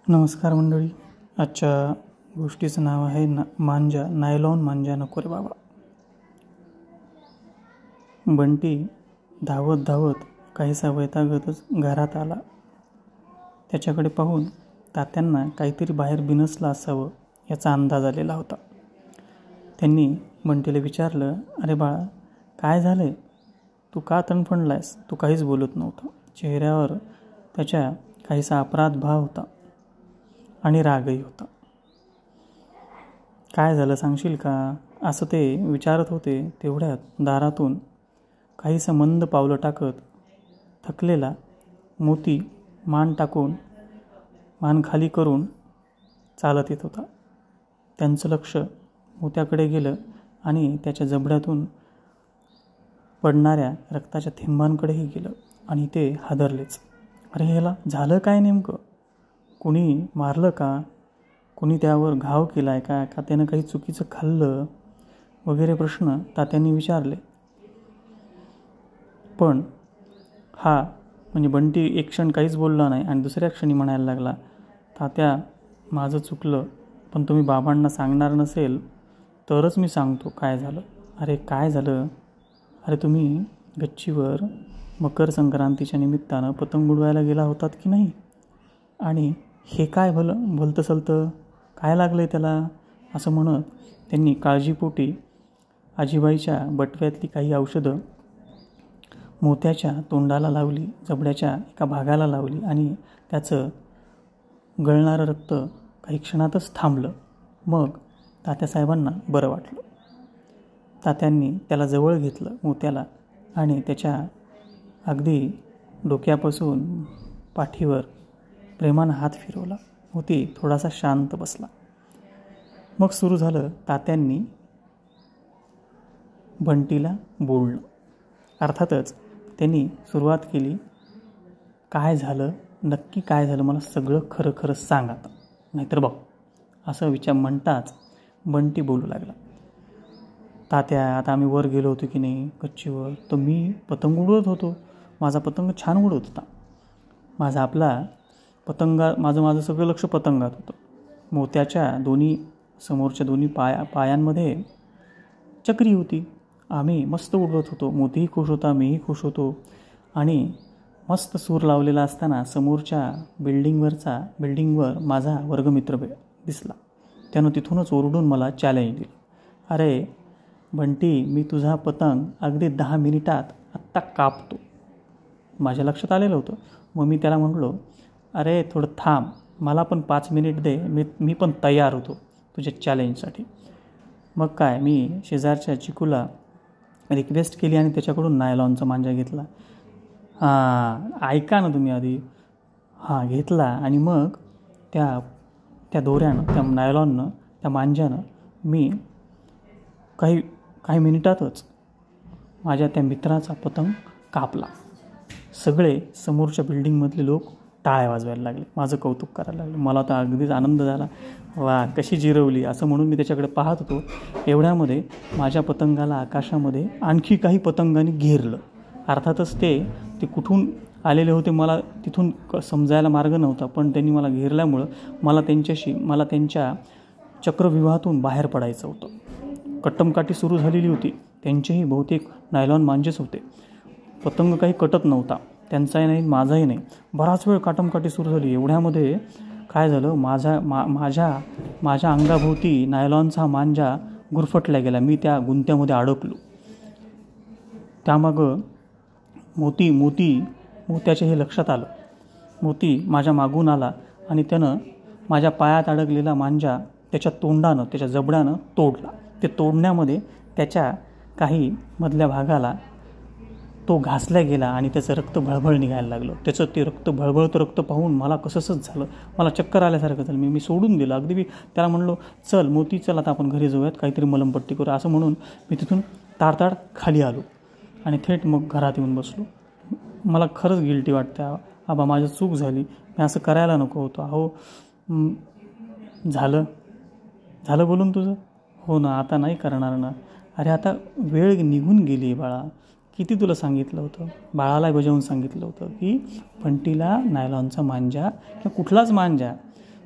नमस्कार मंडळी. आजच्या गोष्टीचं नाव आहे मांजा. नायलॉन मांजा नको रे बाबा. बंटी धावत धावत काहीसा वैतागतच घरात आला. त्याच्याकडे पाहून तात्यांना काहीतरी बाहेर बिनसलं असावं याचा अंदाज आलेला होता. त्यांनी बंटीला विचारलं, अरे बाळा, काय झालंय? तू का तणफणलायस? तू काहीच बोलत नव्हता. चेहऱ्यावर त्याच्या काहीसा अपराध भाव होता आणि रागही होता. काय झालं सांगशील का? असं ते विचारत होते. तेवढ्यात दारातून काहीसं मंद पावलं टाकत थकलेला मोती मान खाली करून चालत येत होता. त्यांचं लक्ष मोत्याकडे गेलं आणि त्याच्या जबड्यातून पडणाऱ्या रक्ताच्या थेंबांकडेही गेलं आणि ते हादरलेच. अरे ह्याला झालं काय नेमकं? कुणी मारलं का? कुणी त्यावर घाव केलाय का त्यानं काही चुकीचं खाल्लं वगैरे प्रश्न तात्यांनी विचारले. पण हा म्हणजे बंटी एक क्षण काहीच बोलला नाही आणि दुसऱ्या क्षणी म्हणायला लागला, तात्या, माझं चुकलं, पण तुम्ही बाबांना सांगणार नसेल तरच मी सांगतो काय झालं. अरे काय झालं? अरे तुम्ही गच्चीवर मकर संक्रांतीच्या निमित्तानं पतंग उडवायला गेला होतात की नाही? आणि हे काय भलतं सलतं? काय लागलंय त्याला? असं म्हणत त्यांनी काळजीपोटी आजीबाईच्या बटव्यातली काही औषधं मोत्याच्या तोंडाला लावली, जबड्याच्या एका भागाला लावली आणि त्याचं गळणारं रक्त काही क्षणातच थांबलं. मग तात्यासाहेबांना बरं वाटलं. तात्यांनी त्याला जवळ घेतलं मोत्याला आणि त्याच्या अगदी डोक्यापासून पाठीवर प्रेमानं हात फिरवला. मोती थोडासा शांत बसला. मग सुरू झालं तात्यांनी बंटीला बोलणं. अर्थातच त्यांनी सुरुवात केली, काय झालं, नक्की काय झालं, मला सगळं खरं खरं सांग आता, नाहीतर बघ, असं म्हणताच बंटी बोलू लागला. तात्या, आता आम्ही वर गेलो होतो की नाही गच्चीवर, तर मी पतंग उडवत होतो. माझा पतंग छान उडवत होता. माझं सगळं लक्ष पतंगात होतं. मोत्याच्या समोरच्या दोन्ही पायांमध्ये चक्री होती. आम्ही मस्त उडवत होतो. मोतीही खुश होता, मीही खुश होतो. आणि मस्त सूर लावलेला असताना समोरच्या बिल्डिंगवर माझा वर्गमित्र दिसला. त्यानं तिथूनच ओरडून मला चॅलेंज दिलं, अरे बंटी, मी तुझा पतंग अगदी 10 मिनिटात आत्ता कापतो. माझ्या लक्षात आलेलं होतं. मग मी त्याला म्हटलो, अरे थोडं थांब, मला पण 5 मिनिट दे, मी पण तयार होतो तुझ्या चॅलेंजसाठी. मग काय, मी शेजारच्या चिकूला रिक्वेस्ट केली आणि त्याच्याकडून नायलॉनचा मांजा घेतला. ऐका ना तुम्ही आधी. घेतला आणि मग त्या दोऱ्यानं, त्या नायलॉननं, त्या मांज्यानं मी काही मिनिटातच माझ्या त्या मित्राचा पतंग कापला. सगळे समोरच्या बिल्डिंगमधले लोक टाळ्या वाजवायला लागले, माझं कौतुक करायला लागले. मला तर अगदीच आनंद झाला. वा, कशी जिरवली, असं म्हणून मी त्याच्याकडे पाहत होतो. एवढ्यामध्ये माझ्या पतंगाला आकाशामध्ये आणखी काही पतंगांनी घेरलं. अर्थातच ते कुठून आलेले होते मला तिथून समजायला मार्ग नव्हता, पण त्यांनी मला घेरल्यामुळं मला त्यांच्या चक्रव्यूहातून बाहेर पडायचं होतं. कट्टमकाठी सुरू झालेली होती. त्यांचेही बहुतेक नायलॉन मांजेच होते. पतंग काही कटत नव्हता, त्यांचाही नाही, माझाही नाही. बराच वेळ काटमकाठी सुरू झाली. एवढ्यामध्ये काय झालं, माझ्या अंगाभोवती नायलॉनचा मांजा गुरफटला गेला. मी त्या गुंत्यामध्ये अडकलो. त्यामागं मोत्याच्या हे लक्षात आलं. मोती माझ्या मागून आला आणि त्यानं माझ्या पायात अडकलेला मांजा त्याच्या जबड्यानं तोडला. ते तोडण्यामध्ये त्याच्या काही मधल्या भागाला तो घासला गेला आणि त्याचं रक्त भळभळ निघायला लागलं. त्याचं ते भळभळतं रक्त पाहून मला कसंच झालं. मला चक्कर आल्यासारखं झालं. मी सोडून दिलं. अगदी मी त्याला म्हणलो, चल मोती, चल आता आपण घरी जाऊयात, काहीतरी मलमपट्टी करू. असं म्हणून मी तिथून ताडताड खाली आलो आणि थेट मग घरात येऊन बसलो. मला खरंच गिल्टी वाटतं. आबा, माझी चूक झाली, मी असं करायला नको होतं. अहो, झालं बोलून तुझं? हो ना, आता नाही करणार ना. अरे आता वेळ निघून गेली बाळा. किती तुला सांगितलं होतं, बाळाला बजावून सांगितलं होतं की बंटीला नायलॉनचा मांजा किंवा कुठलाच मांजा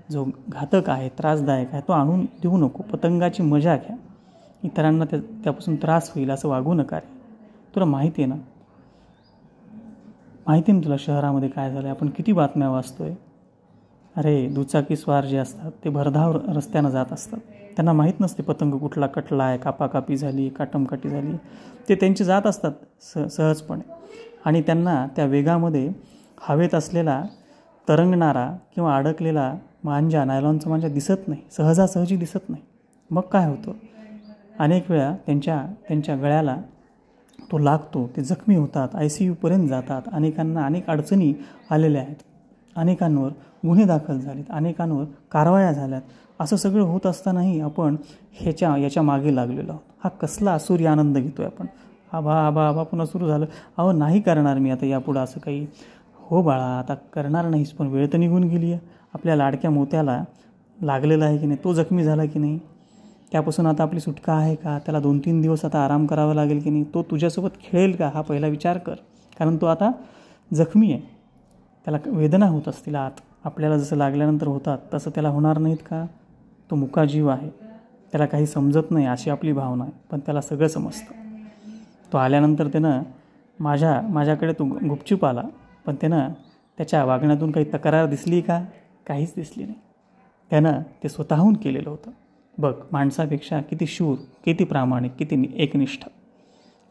जो घातक आहे, त्रासदायक आहे, तो आणून देऊ नको. पतंगाची मजा घ्या. इतरांना त्यापासून त्रास होईल असं वागू नका रे. तुला माहिती आहे ना, माहिती आहे ना तुला शहरामध्ये काय झालं आहे. आपण किती बातम्या वाचतोय. अरे दुचाकीस्वार जे असतात ते भरधाव रस्त्यानं जात असतात. त्यांना माहीत नसते पतंग कुठला कटला आहे, कापाकापी झाली, काटमकाटी झाली. ते त्यांचे जात असतात सहजपणे आणि त्यांना त्या वेगामध्ये हवेत असलेला तरंगणारा किंवा अडकलेला मांजा, नायलॉनचा मांजा दिसत नाही, सहजासहजी दिसत नाही. मग काय होतं, अनेक वेळा त्यांच्या गळ्याला तो लागतो, ते जखमी होतात, ICUपर्यंत जातात. अनेकांना अनेक अडचणी आलेल्या आहेत, अनेकांवर गुन्हे दाखल झालेत, अनेकांवर कारवाया झाल्यात. असं सगळं होत असतानाही आपण याच्या मागे लागलेलो आहोत. हा कसला असुरी आनंद घेतो आहे आपण. आबा आबा आबा पुन्हा सुरू झालं. अहो नाही करणार मी आता यापुढं असं काही. हो बाळा, आता करणार नाहीस, पण वेळ तर निघून गेली आहे. आपल्या लाडक्या मोत्याला लागलेला आहे की नाही, तो जखमी झाला की नाही, त्यापासून आता आपली सुटका आहे का, त्याला 2-3 दिवस आता आराम करावा लागेल की नाही, तो तुझ्यासोबत खेळेल का, हा पहिला विचार कर. कारण तो आता जखमी आहे, त्याला वेदना होत असतील आत. आपल्याला जसं लागल्यानंतर होतात तसं त्याला होणार नाहीत का. तो मुका जीव आहे, त्याला काही समजत नाही अशी आपली भावना आहे, पण त्याला सगळं समजतं. तो आल्यानंतर त्यानं माझ्याकडे तो गुपचूप आला, पण त्यानं त्याच्या वागण्यातून काही तक्रार दिसली का, काहीच दिसली नाही. त्यानं ते स्वतःहून केलेलं होतं. बघ, माणसापेक्षा किती शूर, किती प्रामाणिक, किती एकनिष्ठ.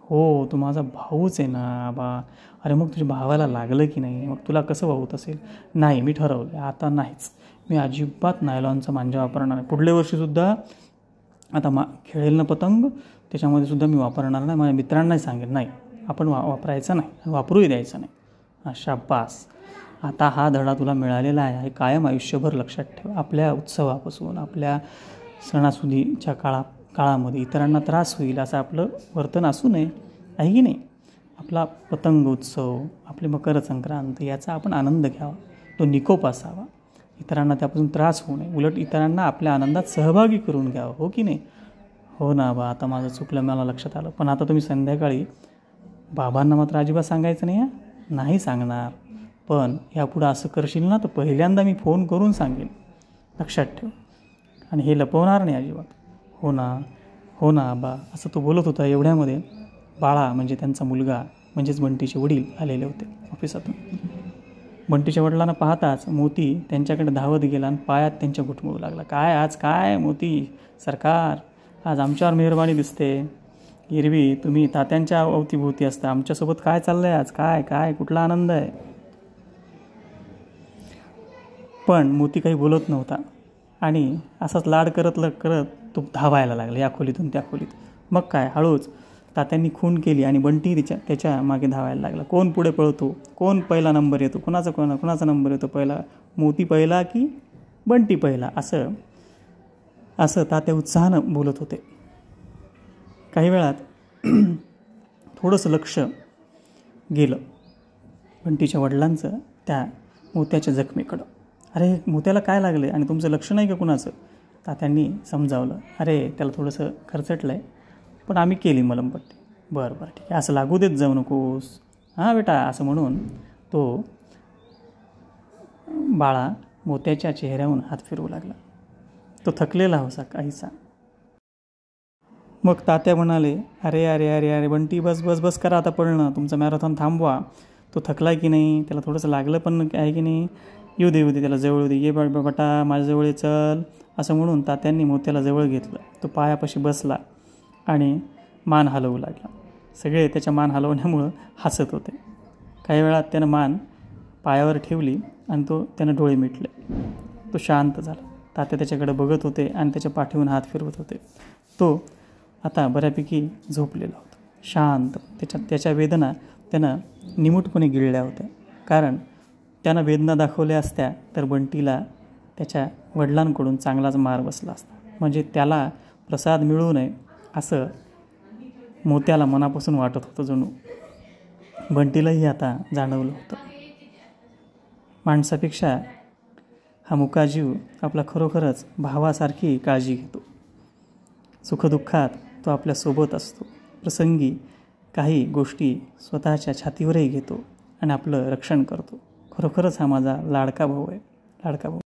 हो, तू माझा भाऊच आहे ना बा. अरे मग तुझ्या भावाला लागलं की नाही, मग तुला कसं होत असेल. नाही, मी ठरवलं आता नाहीच, मी अजिबात नायलॉनचा मांजा वापरणार नाही. पुढल्या वर्षीसुद्धा आता खेळेल ना पतंग, त्याच्यामध्ये सुद्धा मी वापरणार नाही. माझ्या मित्रांनाही सांगेल नाही, आपण वापरायचं नाही, वापरूही द्यायचं नाही. शाबास, आता हा धडा तुला मिळालेला आहे. हे कायम आयुष्यभर लक्षात ठेव. आपल्या उत्सवापासून, आपल्या सणासुदीच्या काळामध्ये इतरांना त्रास होईल असं आपलं वर्तन असू नये, आहे की नाही. आपला पतंग उत्सव, आपली मकर संक्रांत याचा आपण आनंद घ्यावा, तो निकोप असावा. इतरांना त्यापासून त्रास होऊ नये, उलट इतरांना आपल्या आनंदात सहभागी करून घ्यावं. हो की नाही. हो ना बा, आता माझं चुकलं, मला लक्षात आलं. पण आता तुम्ही संध्याकाळी बाबांना मात्र अजिबात सांगायचं नाही. नाही सांगणार, पण यापुढं असं करशील ना तर पहिल्यांदा मी फोन करून सांगेन, लक्षात ठेव. आणि हे लपवणार नाही अजिबात. हो ना, हो ना आबा, असं तो बोलत होता. एवढ्यामध्ये बाळा म्हणजे त्यांचा मुलगा म्हणजेच बंटीचे वडील आलेले होते ऑफिसातून. बंटीच्या वडिलांना पाहताच मोती त्यांच्याकडे धावत गेला आणि पायात त्यांच्या घुटमळू लागला. काय आज काय मोती सरकार, आज आमच्यावर मेहरबानी दिसते. एरवी तुम्ही तात्यांच्या अवतीभोवती असता, आमच्यासोबत काय चाललं आहे आज, काय काय कुठला आनंद आहे. पण मोती काही बोलत नव्हता आणि असाच लाड करत तो धावायला लागला या खोलीतून त्या खोलीत. मग काय, हळूच तात्यांनी खून केली आणि बंटी त्याच्या मागे धावायला लागला. कोण पुढे पळतो, कोण पहिला नंबर येतो, कुणाचा नंबर येतो पहिला, मोती पहिला की बंटी पहिला, असं तात्या उत्साहानं बोलत होते. काही वेळात थोडंसं लक्ष गेलं बंटीच्या वडिलांचं त्या मोत्याच्या जखमीकडं. अरे मोत्याला काय लागलं आणि तुमचं लक्ष नाही का कुणाचं. तात्यांनी समजावलं. अरे त्याला थोडंसं खरचटलं आहे, पण आम्ही केली मलमपट्टी. बरं ठीक आहे, असं लागू देत जाऊ नकोस हां बेटा, असं म्हणून तो बाळा मोत्याच्या चेहऱ्याहून हात फिरवू लागला. तो थकलेला होता काहीसा. मग तात्या म्हणाले, अरे अरे अरे अरे बंटी, बस करा आता पळणं, तुमचा मॅरेथॉन थांबवा. तो थकलाय की नाही, त्याला थोडंसं लागलं पण आहे की नाही, येऊ दे त्याला जवळ येऊ दे, ये बटा माझ्याजवळ चल, असं म्हणून तात्यांनी मोत्याला जवळ घेतलं. तो पायापाशी बसला आणि मान हलवू लागला. सगळे त्याच्या मान हलवण्यामुळं हसत होते. काही वेळात त्यानं मान पायावर ठेवली आणि त्यानं डोळे मिटले. तो शांत झाला. तात्या त्याच्याकडे बघत होते आणि त्याच्या पाठीवरून हात फिरवत होते. तो आता बऱ्यापैकी झोपलेला होता, शांत. त्याच्या वेदना त्यानं निमूटपणे गिळल्या होत्या. कारण त्यानं वेदना दाखवल्या असत्या तर बंटीला त्याच्या वडिलांकडून चांगलाच मार बसला असता. म्हणजे त्याला प्रसाद मिळू नये असं मोत्याला मनापासून वाटत होतं जणू. बंटीलाही आता जाणवलं होतं. माणसापेक्षा हा मुकाजीव आपला खरोखरच भावासारखी काळजी घेतो. सुखदुःखात तो आपल्यासोबत असतो. प्रसंगी काही गोष्टी स्वतःच्या छातीवरही घेतो आणि आपलं रक्षण करतो. खरोखरच हा माझा लाडका भाऊ आहे, लाडका भाऊ.